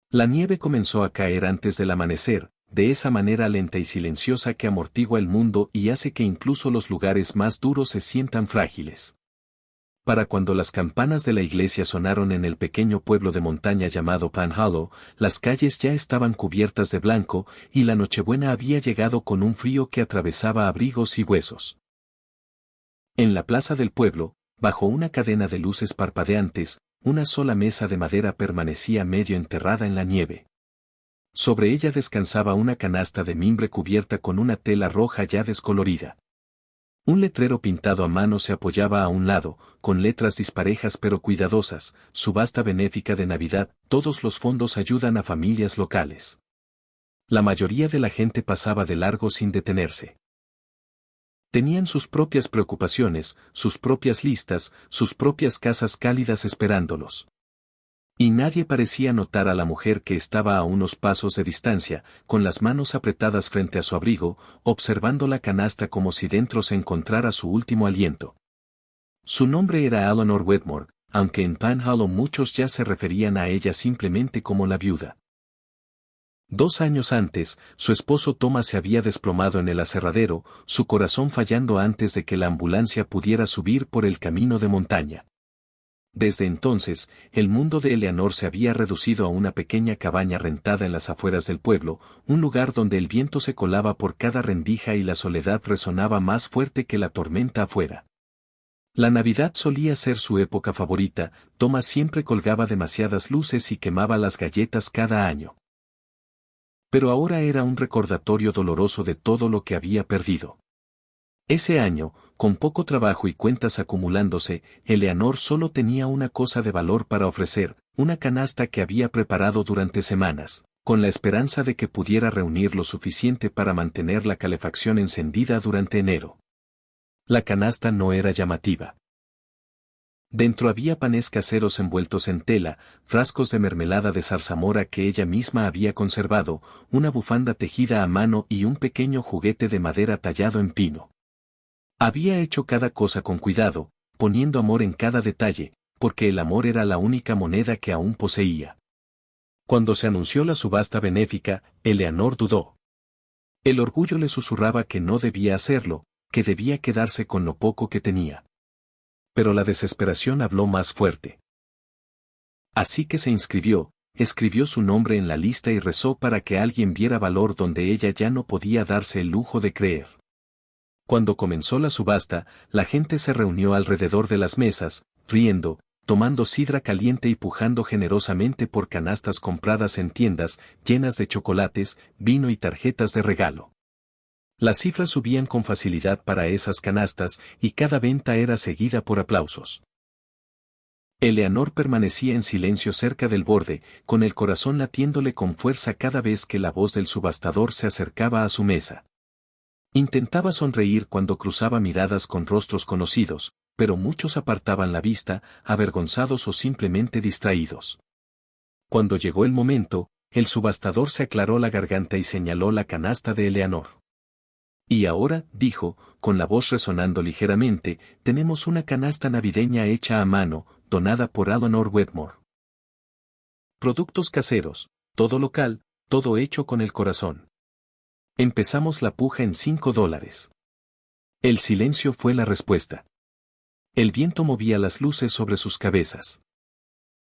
La nieve comenzó a caer antes del amanecer, de esa manera lenta y silenciosa que amortigua el mundo y hace que incluso los lugares más duros se sientan frágiles. Para cuando las campanas de la iglesia sonaron en el pequeño pueblo de montaña llamado Pan Hollow, las calles ya estaban cubiertas de blanco y la Nochebuena había llegado con un frío que atravesaba abrigos y huesos. En la plaza del pueblo, bajo una cadena de luces parpadeantes, una sola mesa de madera permanecía medio enterrada en la nieve. Sobre ella descansaba una canasta de mimbre cubierta con una tela roja ya descolorida. Un letrero pintado a mano se apoyaba a un lado, con letras disparejas pero cuidadosas: subasta benéfica de Navidad, todos los fondos ayudan a familias locales. La mayoría de la gente pasaba de largo sin detenerse. Tenían sus propias preocupaciones, sus propias listas, sus propias casas cálidas esperándolos. Y nadie parecía notar a la mujer que estaba a unos pasos de distancia, con las manos apretadas frente a su abrigo, observando la canasta como si dentro se encontrara su último aliento. Su nombre era Eleanor Wetmore, aunque en Pan Hollow muchos ya se referían a ella simplemente como la viuda. 2 años antes, su esposo Thomas se había desplomado en el aserradero, su corazón fallando antes de que la ambulancia pudiera subir por el camino de montaña. Desde entonces, el mundo de Eleanor se había reducido a una pequeña cabaña rentada en las afueras del pueblo, un lugar donde el viento se colaba por cada rendija y la soledad resonaba más fuerte que la tormenta afuera. La Navidad solía ser su época favorita, Thomas siempre colgaba demasiadas luces y quemaba las galletas cada año. Pero ahora era un recordatorio doloroso de todo lo que había perdido. Ese año, con poco trabajo y cuentas acumulándose, Eleanor solo tenía una cosa de valor para ofrecer, una canasta que había preparado durante semanas, con la esperanza de que pudiera reunir lo suficiente para mantener la calefacción encendida durante enero. La canasta no era llamativa. Dentro había panes caseros envueltos en tela, frascos de mermelada de zarzamora que ella misma había conservado, una bufanda tejida a mano y un pequeño juguete de madera tallado en pino. Había hecho cada cosa con cuidado, poniendo amor en cada detalle, porque el amor era la única moneda que aún poseía. Cuando se anunció la subasta benéfica, Eleanor dudó. El orgullo le susurraba que no debía hacerlo, que debía quedarse con lo poco que tenía. Pero la desesperación habló más fuerte. Así que se inscribió, escribió su nombre en la lista y rezó para que alguien viera valor donde ella ya no podía darse el lujo de creer. Cuando comenzó la subasta, la gente se reunió alrededor de las mesas, riendo, tomando sidra caliente y pujando generosamente por canastas compradas en tiendas, llenas de chocolates, vino y tarjetas de regalo. Las cifras subían con facilidad para esas canastas, y cada venta era seguida por aplausos. Eleanor permanecía en silencio cerca del borde, con el corazón latiéndole con fuerza cada vez que la voz del subastador se acercaba a su mesa. Intentaba sonreír cuando cruzaba miradas con rostros conocidos, pero muchos apartaban la vista, avergonzados o simplemente distraídos. Cuando llegó el momento, el subastador se aclaró la garganta y señaló la canasta de Eleanor. Y ahora, dijo, con la voz resonando ligeramente, tenemos una canasta navideña hecha a mano, donada por Eleanor Wetmore. Productos caseros, todo local, todo hecho con el corazón. Empezamos la puja en $5. El silencio fue la respuesta. El viento movía las luces sobre sus cabezas.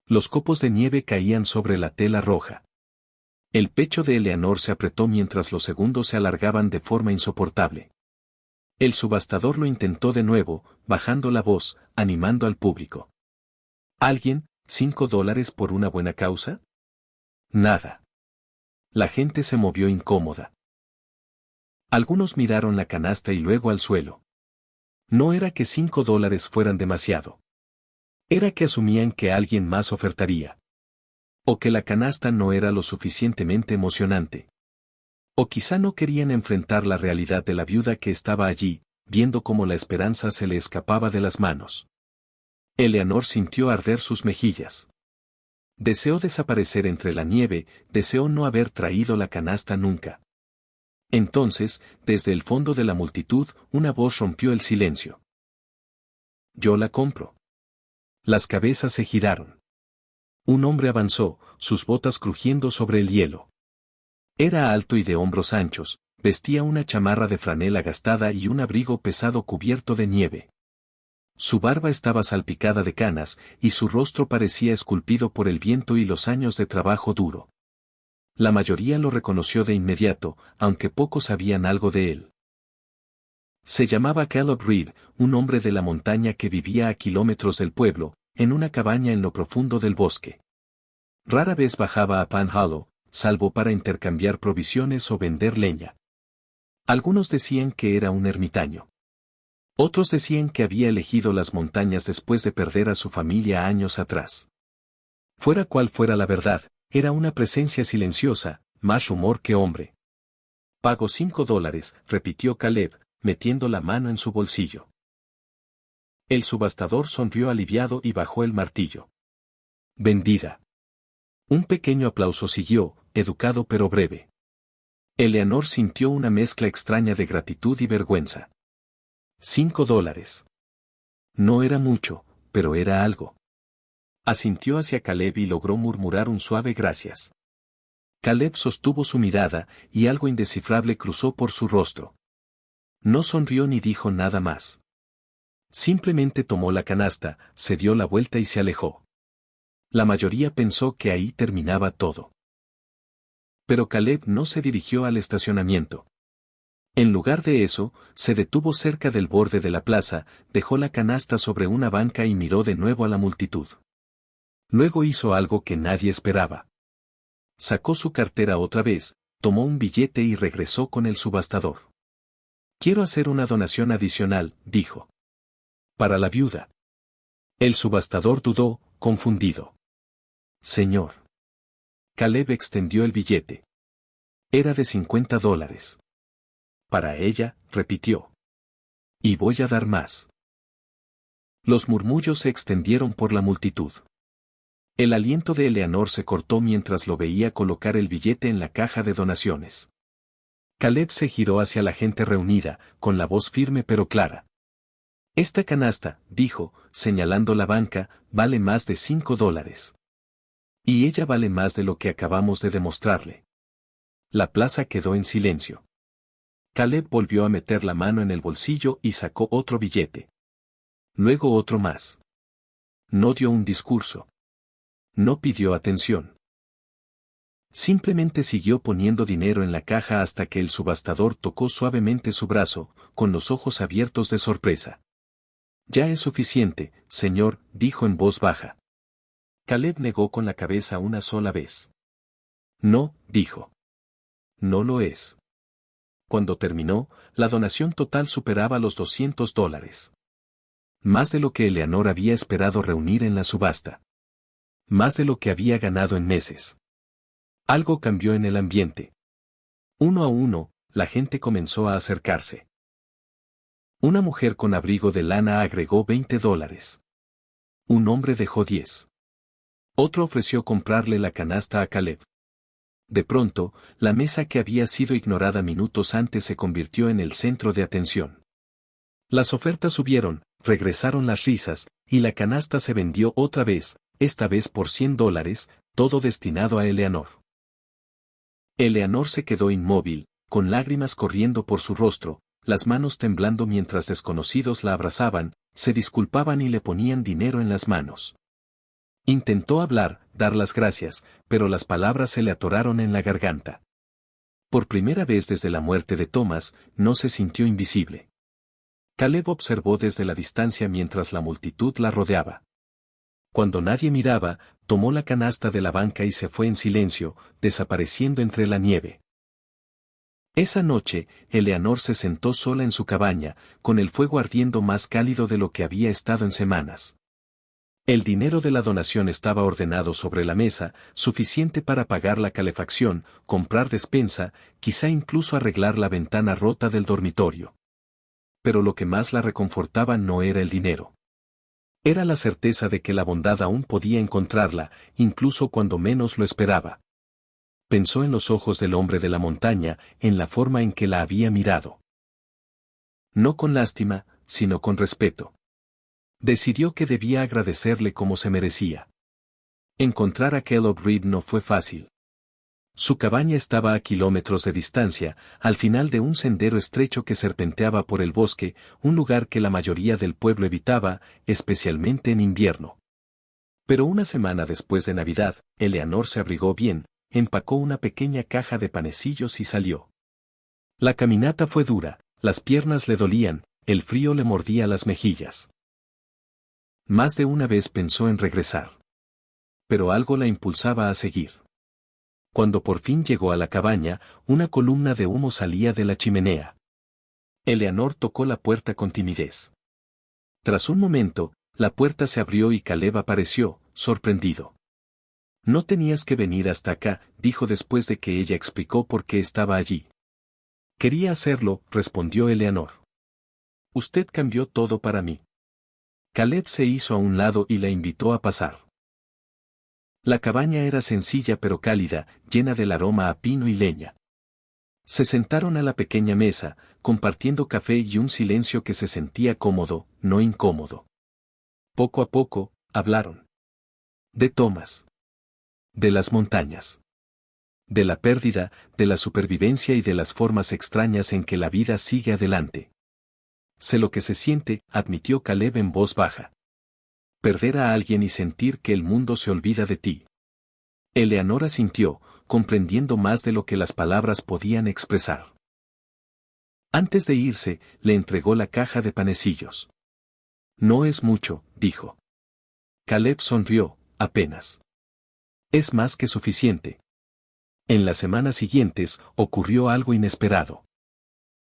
Los copos de nieve caían sobre la tela roja. El pecho de Eleanor se apretó mientras los segundos se alargaban de forma insoportable. El subastador lo intentó de nuevo, bajando la voz, animando al público. ¿Alguien, $5 por una buena causa? Nada. La gente se movió incómoda. Algunos miraron la canasta y luego al suelo. No era que $5 fueran demasiado. Era que asumían que alguien más ofertaría. O que la canasta no era lo suficientemente emocionante. O quizá no querían enfrentar la realidad de la viuda que estaba allí, viendo cómo la esperanza se le escapaba de las manos. Eleanor sintió arder sus mejillas. Deseó desaparecer entre la nieve, deseó no haber traído la canasta nunca. Entonces, desde el fondo de la multitud, una voz rompió el silencio. Yo la compro. Las cabezas se giraron. Un hombre avanzó, sus botas crujiendo sobre el hielo. Era alto y de hombros anchos, vestía una chamarra de franela gastada y un abrigo pesado cubierto de nieve. Su barba estaba salpicada de canas, y su rostro parecía esculpido por el viento y los años de trabajo duro. La mayoría lo reconoció de inmediato, aunque pocos sabían algo de él. Se llamaba Caleb Reed, un hombre de la montaña que vivía a kilómetros del pueblo, en una cabaña en lo profundo del bosque. Rara vez bajaba a Pan Hollow, salvo para intercambiar provisiones o vender leña. Algunos decían que era un ermitaño. Otros decían que había elegido las montañas después de perder a su familia años atrás. Fuera cual fuera la verdad, era una presencia silenciosa, más humor que hombre. «Pago $5», repitió Caleb, metiendo la mano en su bolsillo. El subastador sonrió aliviado y bajó el martillo. «Vendida». Un pequeño aplauso siguió, educado pero breve. Eleanor sintió una mezcla extraña de gratitud y vergüenza. $5. No era mucho, pero era algo. Asintió hacia Caleb y logró murmurar un suave gracias. Caleb sostuvo su mirada, y algo indescifrable cruzó por su rostro. No sonrió ni dijo nada más. Simplemente tomó la canasta, se dio la vuelta y se alejó. La mayoría pensó que ahí terminaba todo. Pero Caleb no se dirigió al estacionamiento. En lugar de eso, se detuvo cerca del borde de la plaza, dejó la canasta sobre una banca y miró de nuevo a la multitud. Luego hizo algo que nadie esperaba. Sacó su cartera otra vez, tomó un billete y regresó con el subastador. «Quiero hacer una donación adicional», dijo. «Para la viuda». El subastador dudó, confundido. «Señor». Caleb extendió el billete. Era de $50. «Para ella», repitió. «Y voy a dar más». Los murmullos se extendieron por la multitud. El aliento de Eleanor se cortó mientras lo veía colocar el billete en la caja de donaciones. Caleb se giró hacia la gente reunida, con la voz firme pero clara. «Esta canasta», dijo, señalando la banca, «vale más de $5. Y ella vale más de lo que acabamos de demostrarle». La plaza quedó en silencio. Caleb volvió a meter la mano en el bolsillo y sacó otro billete. Luego otro más. No dio un discurso. No pidió atención. Simplemente siguió poniendo dinero en la caja hasta que el subastador tocó suavemente su brazo, con los ojos abiertos de sorpresa. «Ya es suficiente, señor», dijo en voz baja. Caleb negó con la cabeza una sola vez. «No», dijo. «No lo es». Cuando terminó, la donación total superaba los $200. Más de lo que Eleanor había esperado reunir en la subasta. Más de lo que había ganado en meses. Algo cambió en el ambiente. Uno a uno, la gente comenzó a acercarse. Una mujer con abrigo de lana agregó $20. Un hombre dejó 10. Otro ofreció comprarle la canasta a Caleb. De pronto, la mesa que había sido ignorada minutos antes se convirtió en el centro de atención. Las ofertas subieron, regresaron las risas, y la canasta se vendió otra vez, esta vez por $100, todo destinado a Eleanor. Eleanor se quedó inmóvil, con lágrimas corriendo por su rostro, las manos temblando mientras desconocidos la abrazaban, se disculpaban y le ponían dinero en las manos. Intentó hablar, dar las gracias, pero las palabras se le atoraron en la garganta. Por primera vez desde la muerte de Thomas, no se sintió invisible. Caleb observó desde la distancia mientras la multitud la rodeaba. Cuando nadie miraba, tomó la canasta de la banca y se fue en silencio, desapareciendo entre la nieve. Esa noche, Eleanor se sentó sola en su cabaña, con el fuego ardiendo más cálido de lo que había estado en semanas. El dinero de la donación estaba ordenado sobre la mesa, suficiente para pagar la calefacción, comprar despensa, quizá incluso arreglar la ventana rota del dormitorio. Pero lo que más la reconfortaba no era el dinero. Era la certeza de que la bondad aún podía encontrarla, incluso cuando menos lo esperaba. Pensó en los ojos del hombre de la montaña, en la forma en que la había mirado. No con lástima, sino con respeto. Decidió que debía agradecerle como se merecía. Encontrar a Caleb Reed no fue fácil. Su cabaña estaba a kilómetros de distancia, al final de un sendero estrecho que serpenteaba por el bosque, un lugar que la mayoría del pueblo evitaba, especialmente en invierno. Pero una semana después de Navidad, Eleanor se abrigó bien, empacó una pequeña caja de panecillos y salió. La caminata fue dura, las piernas le dolían, el frío le mordía las mejillas. Más de una vez pensó en regresar. Pero algo la impulsaba a seguir. Cuando por fin llegó a la cabaña, una columna de humo salía de la chimenea. Eleanor tocó la puerta con timidez. Tras un momento, la puerta se abrió y Caleb apareció, sorprendido. No tenías que venir hasta acá, dijo después de que ella explicó por qué estaba allí. Quería hacerlo, respondió Eleanor. Usted cambió todo para mí. Caleb se hizo a un lado y la invitó a pasar. La cabaña era sencilla pero cálida, llena del aroma a pino y leña. Se sentaron a la pequeña mesa, compartiendo café y un silencio que se sentía cómodo, no incómodo. Poco a poco, hablaron. De Thomas. De las montañas. De la pérdida, de la supervivencia y de las formas extrañas en que la vida sigue adelante. Sé lo que se siente, admitió Caleb en voz baja. Perder a alguien y sentir que el mundo se olvida de ti. Eleanor asintió, comprendiendo más de lo que las palabras podían expresar. Antes de irse, le entregó la caja de panecillos. No es mucho, dijo. Caleb sonrió, apenas. Es más que suficiente. En las semanas siguientes, ocurrió algo inesperado.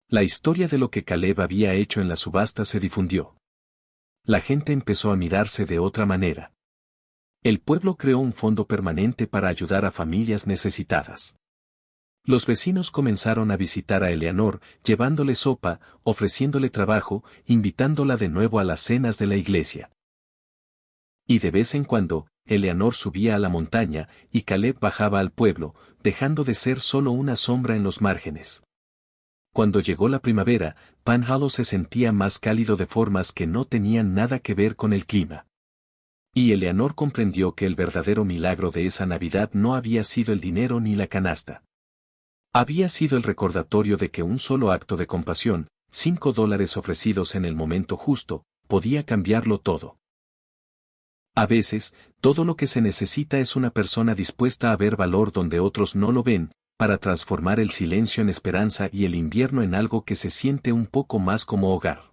La historia de lo que Caleb había hecho en la subasta se difundió. La gente empezó a mirarse de otra manera. El pueblo creó un fondo permanente para ayudar a familias necesitadas. Los vecinos comenzaron a visitar a Eleanor, llevándole sopa, ofreciéndole trabajo, invitándola de nuevo a las cenas de la iglesia. Y de vez en cuando, Eleanor subía a la montaña, y Caleb bajaba al pueblo, dejando de ser solo una sombra en los márgenes. Cuando llegó la primavera, Pan Hollow se sentía más cálido de formas que no tenían nada que ver con el clima. Y Eleanor comprendió que el verdadero milagro de esa Navidad no había sido el dinero ni la canasta. Había sido el recordatorio de que un solo acto de compasión, $5 ofrecidos en el momento justo, podía cambiarlo todo. A veces, todo lo que se necesita es una persona dispuesta a ver valor donde otros no lo ven, para transformar el silencio en esperanza y el invierno en algo que se siente un poco más como hogar.